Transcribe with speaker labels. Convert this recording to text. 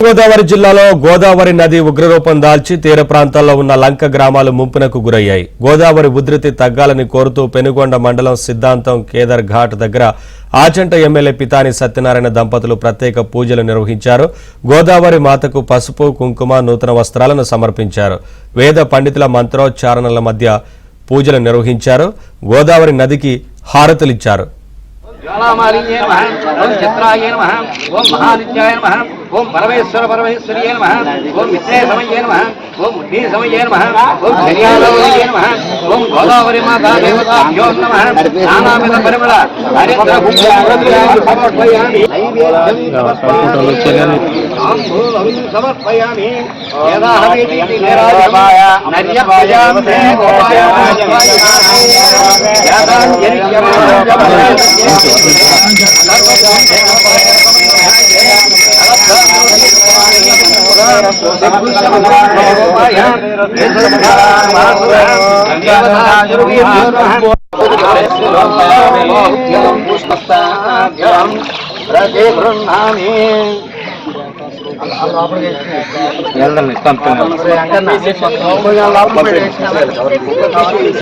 Speaker 1: గోదావరి జిల్లాలో గోదావరి నది ఉగ్రరూపం దాల్చి తీర ప్రాంతాల్లో ఉన్న లంక గ్రామాలు ముంపునకు గురయ్యాయి. గోదావరి ఉధృతి తగ్గాలని కోరుతూ పెనుగొండ మండలం సిద్ధాంతం కేదార్ ఘాట్ దగ్గర ఆచంట ఎమ్మెల్యే పితాని సత్యనారాయణ దంపతులు ప్రత్యేక పూజలు నిర్వహించారు. గోదావరి మాతకు పసుపు, కుంకుమ, నూతన వస్త్రాలను సమర్పించారు. వేద పండితుల మంత్రోచ్చారణల మధ్య పూజలు నిర్వహించారు. గోదావరి నదికి హారతులిచ్చారు.
Speaker 2: ज्वालामालिन्ये नमः ओम चित्राय नमः ओम महानित्याय नमः ओम परमेश्वर परमेश्वर्ये नमः ओम मित्रे समये नमः ओम बुद्धि समये नमः ओम धन्यालये नमः ओम गोदावरी माता देवताभ्यो नमः नानाविध परिमल हरिद्र समर्पयामि समर्पयामि यदाहमेति निराजमाय नर्यपयाम ते